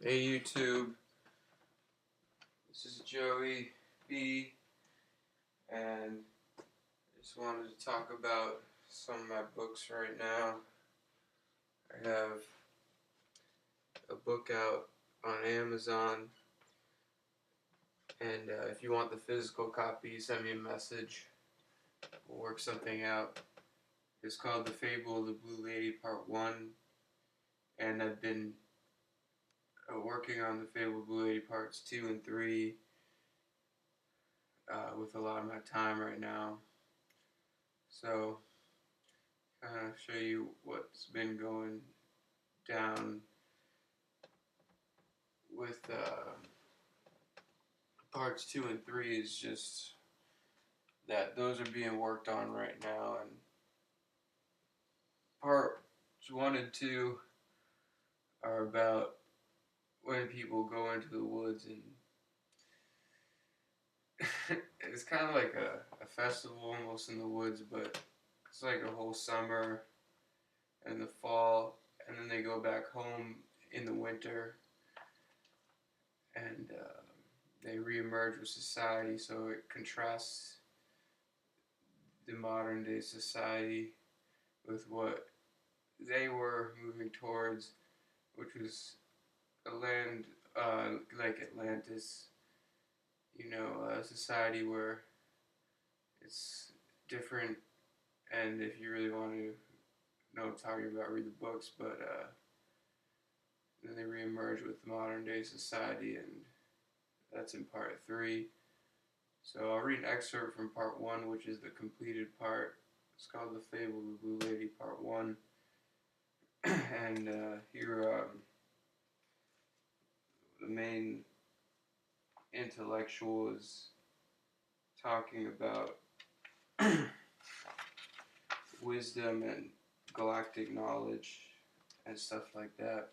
Hey YouTube, this is Joey B, and I just wanted to talk about some of my books right now. I have a book out on Amazon, and if you want the physical copy, send me a message. We'll work something out. It's called The Fable of the Blue Lady Part 1, and I've been working on The Fable of the Blue Lady Parts 2 and 3 with a lot of my time right now. So, kind of show you what's been going down with parts 2 and 3 is just that those are being worked on right now, and parts 1 and 2 are about when people go into the woods, and it's kind of like a festival almost in the woods, but it's like a whole summer and the fall, and then they go back home in the winter, and they reemerge with society. So it contrasts the modern day society with what they were moving towards, which was a land like Atlantis, a society where it's different. And if you really want to know what I'm talking about, read the books. But then they reemerge with modern day society, and that's in part 3. So I'll read an excerpt from part 1, which is the completed part. It's called The Fable of the Blue Lady, part 1. And here the main intellectual is talking about wisdom and galactic knowledge and stuff like that.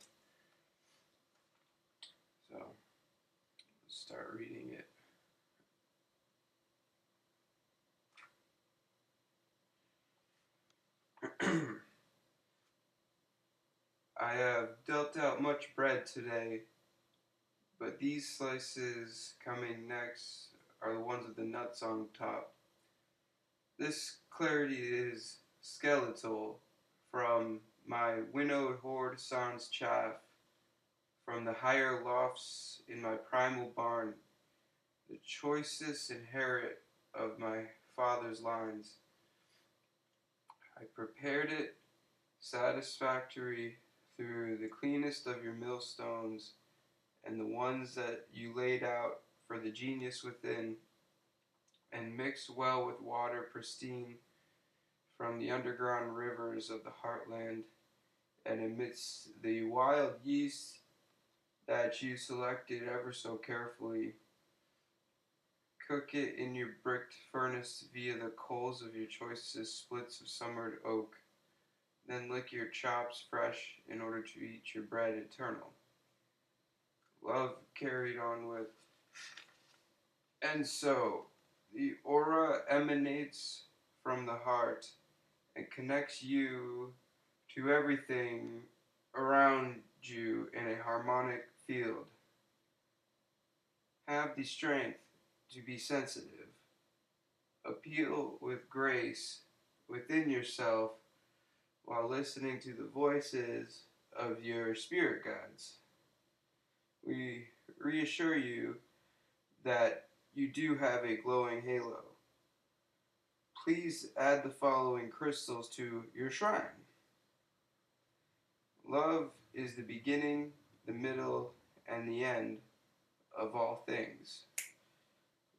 So let's start reading it. I have dealt out much bread today, but these slices coming next are the ones with the nuts on top. This clarity is skeletal from my winnowed hoard sans chaff, from the higher lofts in my primal barn, the choicest inherit of my father's lines. I prepared it satisfactory through the cleanest of your millstones and the ones that you laid out for the genius within, and mixed well with water pristine from the underground rivers of the heartland, and amidst the wild yeast that you selected ever so carefully. Cook it in your bricked furnace via the coals of your choicest splits of summered oak. Then lick your chops fresh in order to eat your bread eternal. Love carried on with. And so, the aura emanates from the heart and connects you to everything around you in a harmonic field. Have the strength to be sensitive. Appeal with grace within yourself while listening to the voices of your spirit guides. We reassure you that you do have a glowing halo. Please add the following crystals to your shrine. Love is the beginning, the middle, and the end of all things.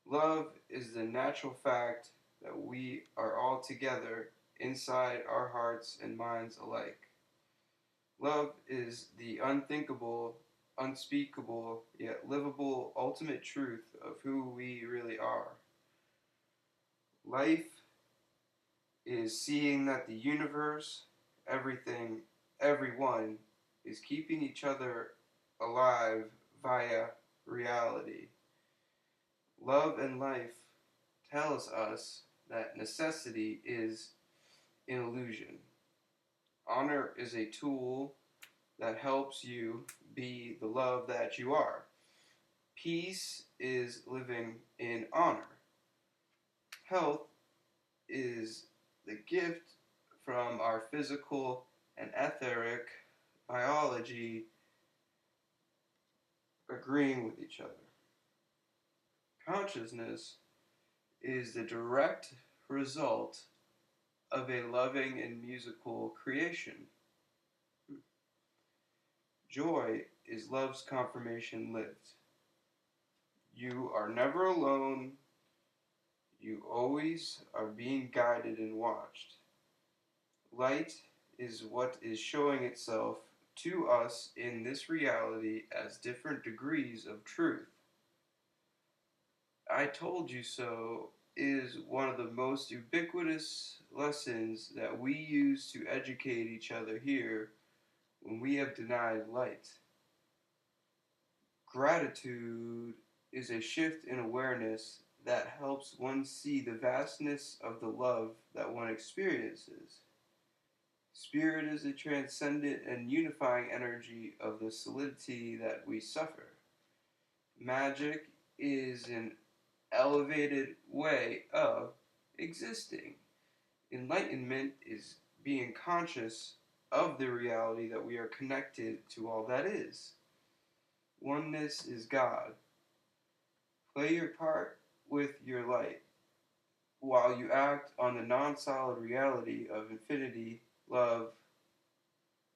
Love is the natural fact that we are all together inside our hearts and minds alike. Love is the unthinkable, unspeakable, yet livable ultimate truth of who we really are. Life is seeing that the universe, everything, everyone is keeping each other alive via reality. Love and life tells us that necessity is an illusion. Honor is a tool that helps you be the love that you are. Peace is living in honor. Health is the gift from our physical and etheric biology agreeing with each other. Consciousness is the direct result of a loving and musical creation. Joy is love's confirmation lived. You are never alone. You always are being guided and watched. Light is what is showing itself to us in this reality as different degrees of truth. I told you so is one of the most ubiquitous lessons that we use to educate each other here when we have denied light. Gratitude is a shift in awareness that helps one see the vastness of the love that one experiences. Spirit is a transcendent and unifying energy of the solidity that we suffer. Magic is an elevated way of existing. Enlightenment is being conscious of the reality that we are connected to all that is. Oneness is God. Play your part with your light while you act on the non-solid reality of infinity, love,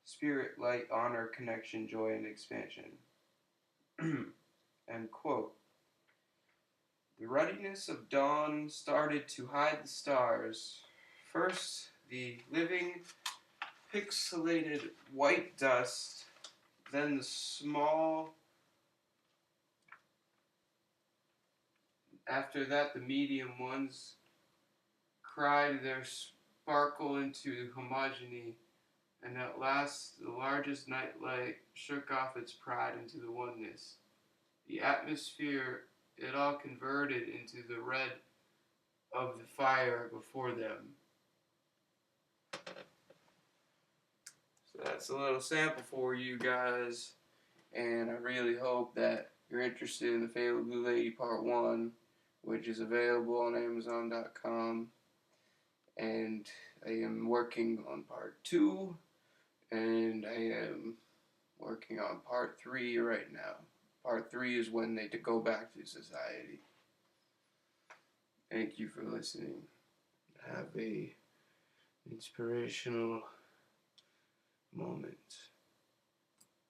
spirit, light, honor, connection, joy, and expansion. End quote. The ruddiness of dawn started to hide the stars. First, the living, pixelated white dust, then the small. After that, the medium ones cried their sparkle into homogeny, and at last the largest nightlight shook off its pride into the oneness. The atmosphere, it all converted into the red of the fire before them. So that's a little sample for you guys, and I really hope that you're interested in the Fable Blue Lady Part 1, which is available on Amazon.com, and I am working on Part 2, and I am working on Part 3 right now. Part 3 is when they go back to society. Thank you for listening. Have a inspirational moment.